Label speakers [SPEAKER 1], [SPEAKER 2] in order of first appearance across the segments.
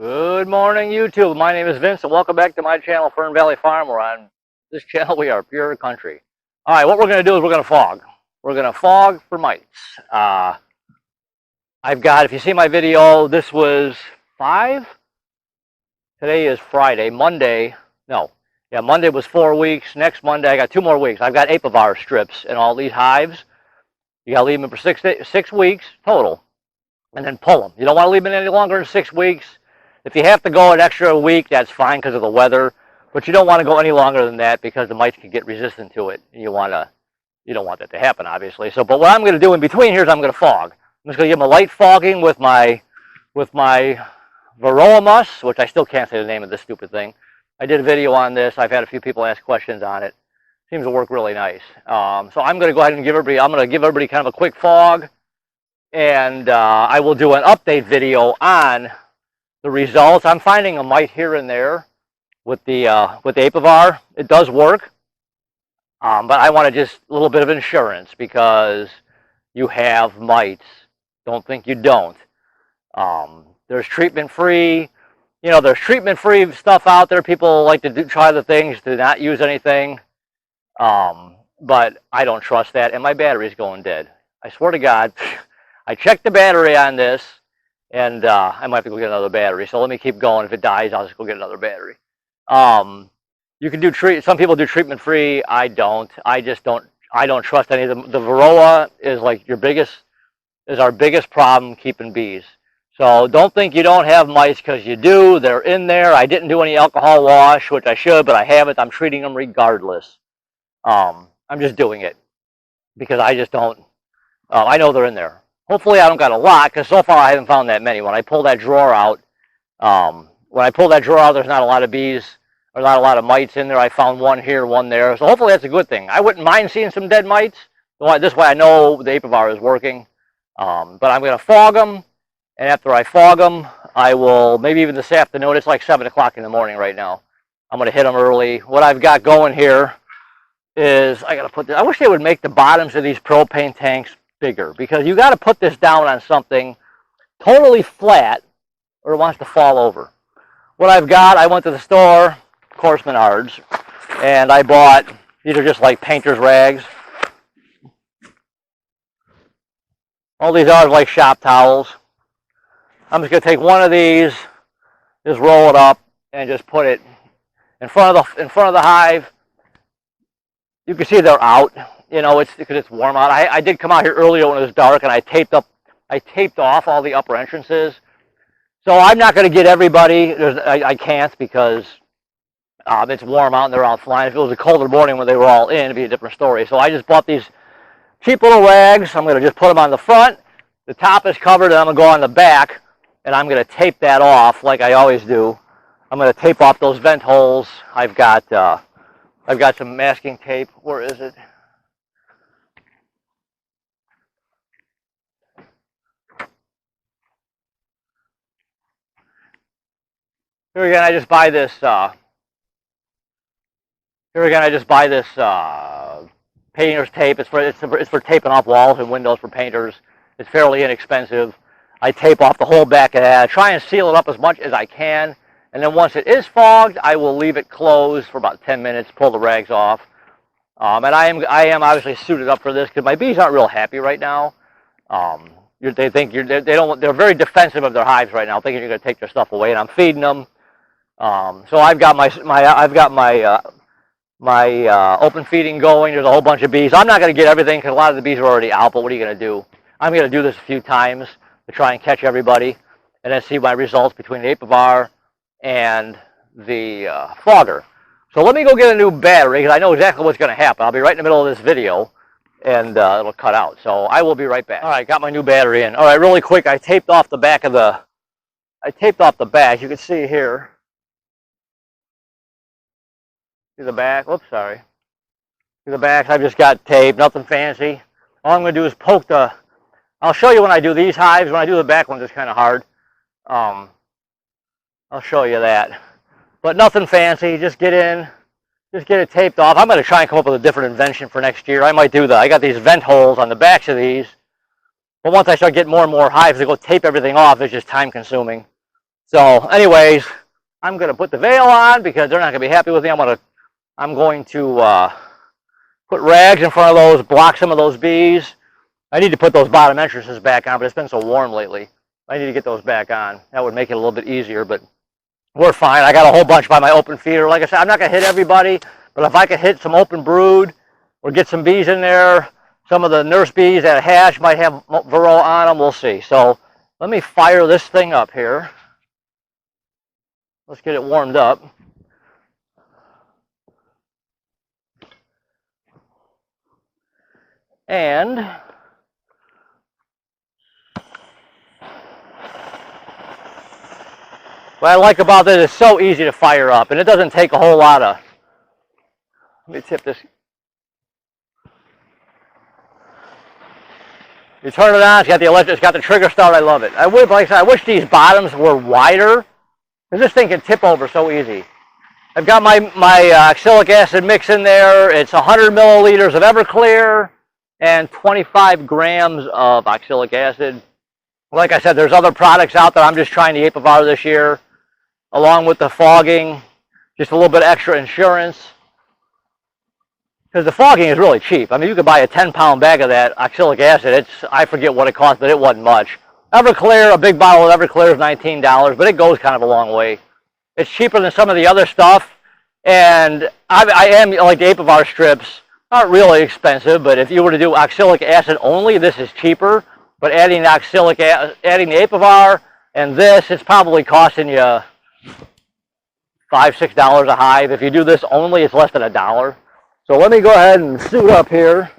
[SPEAKER 1] Good morning, YouTube. My name is Vince, and welcome back to my channel, Fern Valley Farm, where on this channel we are pure country. All right, what we're going to do is we're going to fog. We're going to fog for mites. I've got, if you see my video, this was 5. Today is Friday. Monday was 4 weeks. Next Monday, I got 2 more weeks. I've got apivar strips in all these hives. You got to leave them for 6 weeks total, and then pull them. You don't want to leave them any longer than 6 weeks. If you have to go an extra week, that's fine because of the weather, but you don't want to go any longer than that because the mites can get resistant to it. You don't want that to happen, obviously. So, but what I'm going to do in between here is I'm going to fog. I'm just going to give them a light fogging with my Varroa muss, which I still can't say the name of this stupid thing. I did a video on this. I've had a few people ask questions on it. Seems to work really nice. So I'm going to go ahead and give everybody kind of a quick fog, and I will do an update video on the results. I'm finding a mite here and there with the apivar. It does work, but I want just a little bit of insurance because you have mites. Don't think you don't. There's treatment-free. There's treatment-free stuff out there. People like to try the things to not use anything, but I don't trust that, and my battery's going dead. I swear to God, I checked the battery on this, and I might have to go get another battery. So let me keep going. If it dies, I'll just go get another battery. You can do some people do treatment free. I don't. I don't trust any of them. The Varroa is like our biggest problem keeping bees. So don't think you don't have mice because you do. They're in there. I didn't do any alcohol wash, which I should, but I haven't. I'm treating them regardless. I'm just doing it because I just don't. I know they're in there. Hopefully I don't got a lot, because so far I haven't found that many. When I pull that drawer out, there's not a lot of bees, or not a lot of mites in there. I found one here, one there. So hopefully that's a good thing. I wouldn't mind seeing some dead mites. This way I know the apivar is working. But I'm going to fog them, and after I fog them, I will, maybe even this afternoon, it's like 7 o'clock in the morning right now. I'm going to hit them early. What I've got going here is, I wish they would make the bottoms of these propane tanks bigger, because you got to put this down on something totally flat or it wants to fall over. What I've got, I went to the store, of course Menards, and I bought, these are just like painter's rags. All these are like shop towels. I'm just going to take one of these, just roll it up, and just put it in front of the hive. You can see they're out. It's because it's warm out. I did come out here earlier when it was dark, and I taped off all the upper entrances. So I'm not going to get everybody. I can't, because it's warm out and they're all flying. If it was a colder morning when they were all in, it'd be a different story. So I just bought these cheap little rags. I'm going to just put them on the front. The top is covered, and I'm going to go on the back, and I'm going to tape that off like I always do. I'm going to tape off those vent holes. I've got some masking tape. Where is it? Here again, I just buy this. Painter's tape. It's for taping off walls and windows for painters. It's fairly inexpensive. I tape off the whole back of that. I try and seal it up as much as I can, and then once it is fogged, I will leave it closed for about 10 minutes. Pull the rags off. And I am obviously suited up for this because my bees aren't real happy right now. They're very defensive of their hives right now, thinking you're going to take their stuff away, and I'm feeding them. So I've got my open feeding going. There's a whole bunch of bees. I'm not going to get everything because a lot of the bees are already out, but what are you going to do? I'm going to do this a few times to try and catch everybody, and then see my results between the apivar and the fogger. So let me go get a new battery, because I know exactly what's going to happen. I'll be right in the middle of this video, and it'll cut out. So I will be right back. All right, got my new battery in. All right, really quick, I taped off the back. You can see here. See the back? Whoops, sorry. See the backs? I've just got tape, nothing fancy. All I'm going to do is I'll show you when I do these hives. When I do the back ones, it's kind of hard. I'll show you that. But nothing fancy. Just get in, just get it taped off. I'm going to try and come up with a different invention for next year. I might do I got these vent holes on the backs of these. But once I start getting more and more hives, to go tape everything off, it's just time consuming. So anyways, I'm going to put the veil on because they're not going to be happy with me. I'm going to put rags in front of those, block some of those bees. I need to put those bottom entrances back on, but it's been so warm lately. I need to get those back on. That would make it a little bit easier, but we're fine. I got a whole bunch by my open feeder. Like I said, I'm not going to hit everybody, but if I could hit some open brood or get some bees in there, some of the nurse bees that hatch might have Varroa on them, we'll see. So let me fire this thing up here. Let's get it warmed up. And what I like about this, it's so easy to fire up, and it doesn't take a whole lot of. Let me tip this. You turn it on. It's got the electric. It's got the trigger start. I love it. Like I said, I wish these bottoms were wider, because this thing can tip over so easy. I've got my oxalic acid mix in there. It's 100 milliliters of Everclear and 25 grams of oxalic acid. Like I said, there's other products out there. I'm just trying the Apivar this year, along with the fogging, just a little bit extra insurance. Because the fogging is really cheap. I mean, you could buy a 10-pound bag of that oxalic acid. I forget what it cost, but it wasn't much. Everclear, a big bottle of Everclear is $19, but it goes kind of a long way. It's cheaper than some of the other stuff. And I am, like the Apivar strips, not really expensive, but if you were to do oxalic acid only, this is cheaper. But adding the Apivar and this, it's probably costing you $5, $6 a hive. If you do this only, it's less than $1. So let me go ahead and suit up here.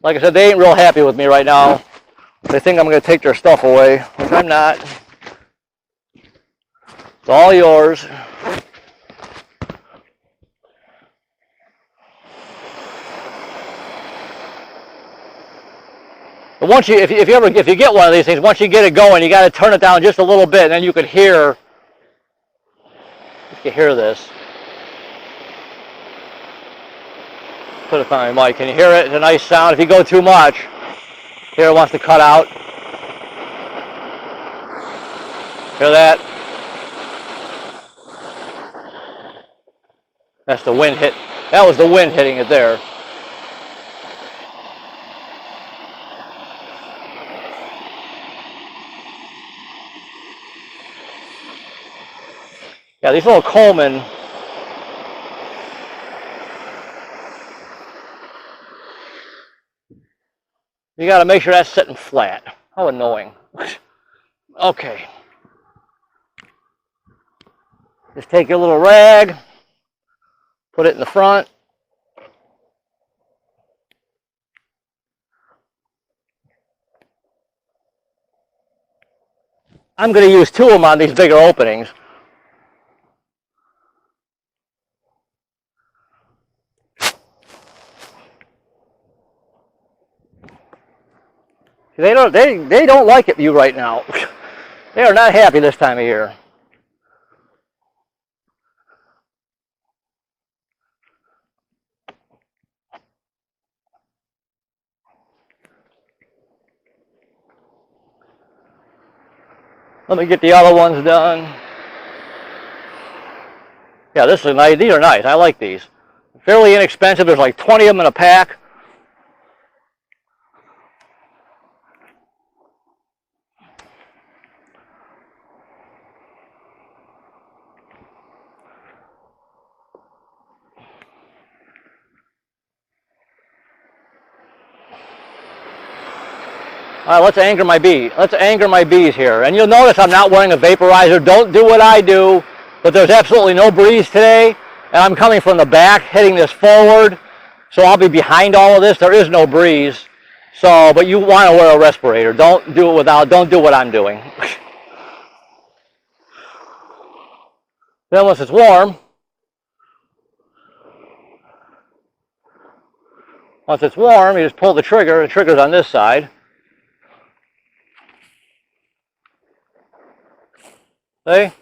[SPEAKER 1] Like I said, they ain't real happy with me right now. They think I'm going to take their stuff away, which I'm not. It's all yours. But once you, if you get one of these things, once you get it going, you got to turn it down just a little bit, and then you could hear. You can hear this. Put it on my mic. Can you hear it? It's a nice sound. If you go too much, here it wants to cut out. Hear that? That's the wind hit. That was the wind hitting it there. Yeah, these little Coleman. You got to make sure that's sitting flat. How annoying. Okay. Just take your little rag, put it in the front. I'm going to use 2 of them on these bigger openings. They don't like it you right now. They are not happy this time of year. Let me get the other ones done. Yeah, this is nice. These are nice. I like these. Fairly inexpensive. There's like 20 of them in a pack. All right, let's anger my bee. Let's anger my bees here. And you'll notice I'm not wearing a vaporizer. Don't do what I do. But there's absolutely no breeze today. And I'm coming from the back, hitting this forward. So I'll be behind all of this. There is no breeze. So, but you want to wear a respirator. Don't do what I'm doing. Then once it's warm, you just pull the trigger. The trigger's on this side. See?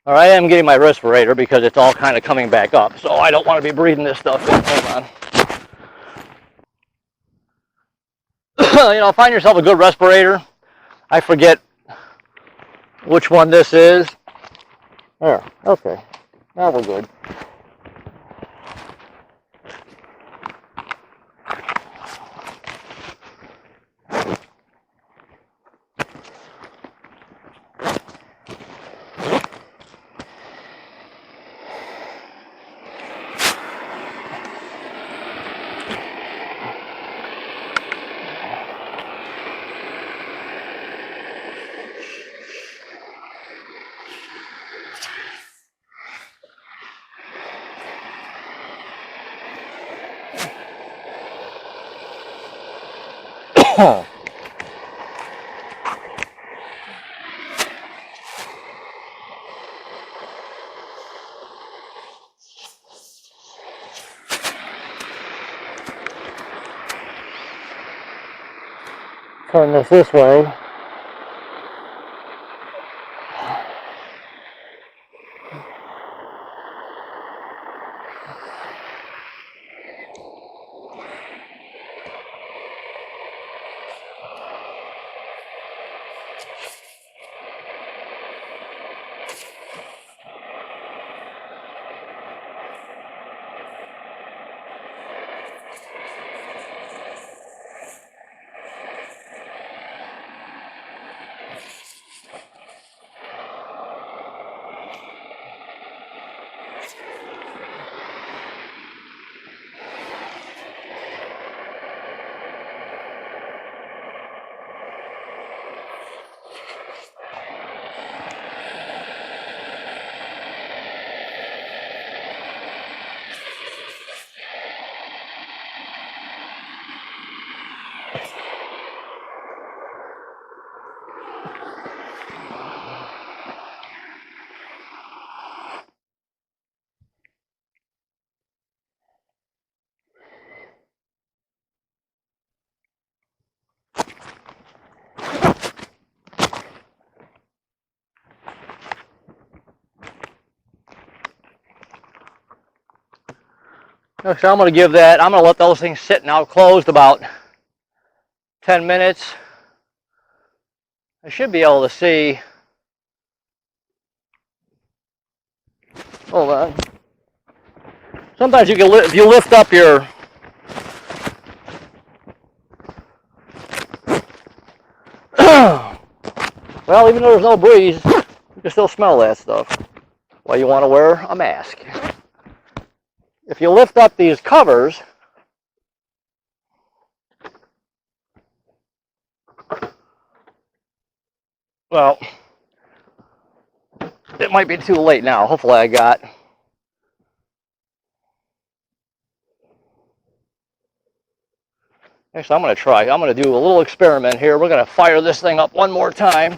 [SPEAKER 1] All right, I'm getting my respirator because it's all kind of coming back up, so I don't want to be breathing this stuff in. Hold on. You know, find yourself a good respirator. I forget which one this is. There, okay. Now we're good. Turn this way. So I'm going to give that, I'm going to let those things sit now closed about 10 minutes. I should be able to see. Hold on. Sometimes you can, if you lift up your, well, even though there's no breeze, you can still smell that stuff. Well, you want to wear a mask. If you lift up these covers, well, it might be too late now. Hopefully I got. Actually, I'm going to try. I'm going to do a little experiment here. We're going to fire this thing up one more time.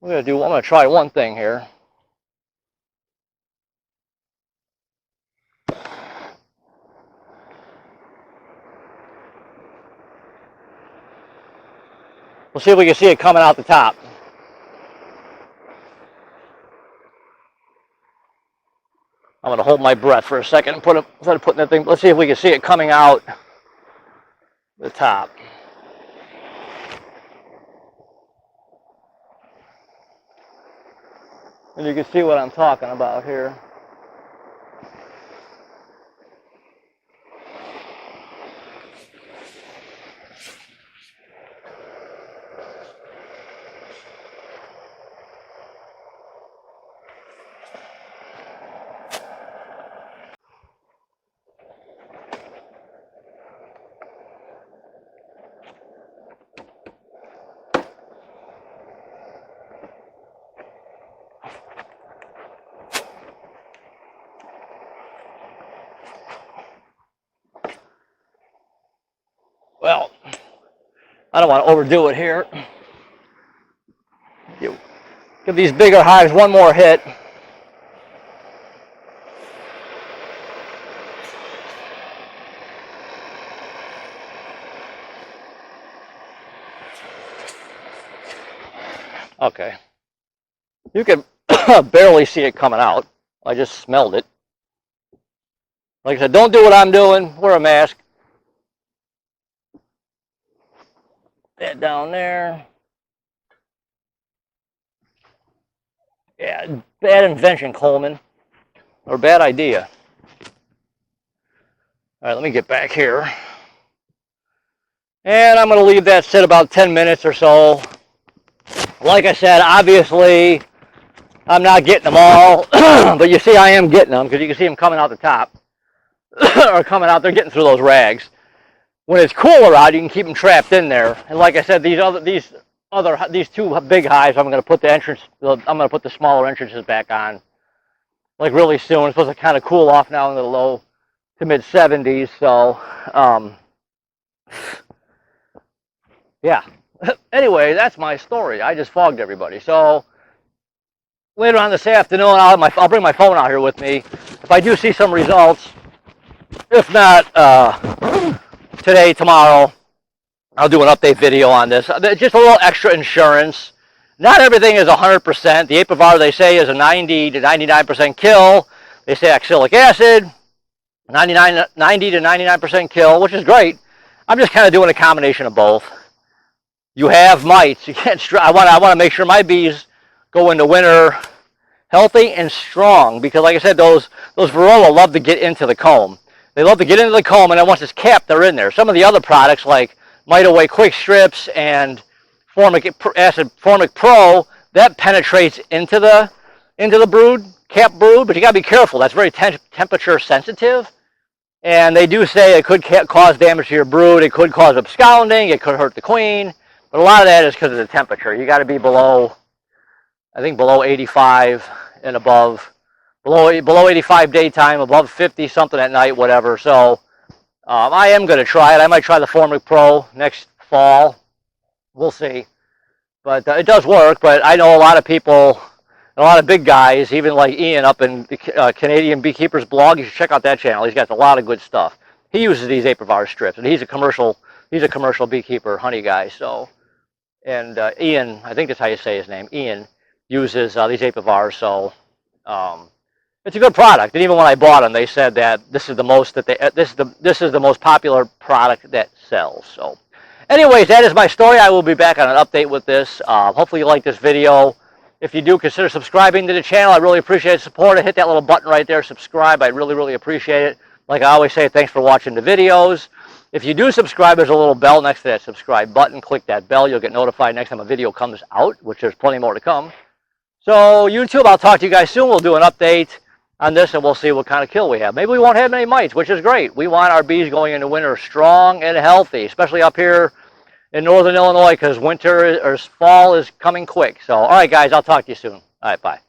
[SPEAKER 1] I'm going to try one thing here. We'll see if we can see it coming out the top. I'm going to hold my breath for a second and instead of putting that thing, let's see if we can see it coming out the top. And you can see what I'm talking about here. Well, I don't want to overdo it here. Give these bigger hives one more hit. Okay. You can barely see it coming out. I just smelled it. Like I said, don't do what I'm doing. Wear a mask. That down there. Yeah, bad invention, Coleman. Or bad idea. All right, let me get back here. And I'm going to leave that sit about 10 minutes or so. Like I said, obviously, I'm not getting them all. But you see I am getting them because you can see them coming out the top. Or coming out, they're getting through those rags. When it's cooler out, you can keep them trapped in there. And like I said, these two big hives, I'm going to put the smaller entrances back on, like really soon. It's supposed to kind of cool off now in the low to mid 70s. So, yeah. Anyway, that's my story. I just fogged everybody. So later on this afternoon, I'll bring my phone out here with me. If I do see some results, if not today, tomorrow, I'll do an update video on this. Just a little extra insurance. Not everything is 100%. The Apivar, they say, is a 90 to 99% kill. They say oxalic acid, 90 to 99% kill, which is great. I'm just kind of doing a combination of both. You have mites. You can't. I want to make sure my bees go into winter healthy and strong, because, like I said, those Varroa love to get into the comb. They love to get into the comb, and then once it's capped, they're in there. Some of the other products, like Mite Away Quick Strips and Formic Pro, that penetrates into the brood, cap brood, but you got to be careful. That's very temperature sensitive, and they do say it could cause damage to your brood. It could cause absconding. It could hurt the queen, but a lot of that is because of the temperature. You got to be below, I think, below 85 and above. Below 85 daytime, above 50 something at night, whatever. So I am going to try it. I might try the Formic Pro next fall. We'll see. But it does work. But I know a lot of people, a lot of big guys, even like Ian up in the Canadian Beekeepers blog. You should check out that channel. He's got a lot of good stuff. He uses these Apivar strips, and he's a commercial beekeeper, honey guy. So, and Ian, I think that's how you say his name. Ian uses these Apivars. So. It's a good product, and even when I bought them, they said that this is the most this is the most popular product that sells. So, anyways, that is my story. I will be back on an update with this. Hopefully, you like this video. If you do, consider subscribing to the channel. I really appreciate the support. Hit that little button right there, subscribe. I really appreciate it. Like I always say, thanks for watching the videos. If you do subscribe, there's a little bell next to that subscribe button. Click that bell. You'll get notified next time a video comes out, which there's plenty more to come. So, YouTube, I'll talk to you guys soon. We'll do an update on this, and we'll see what kind of kill we have. Maybe we won't have many mites, which is great. We want our bees going into winter strong and healthy, especially up here in northern Illinois, because fall is coming quick. So, all right, guys, I'll talk to you soon. All right, bye.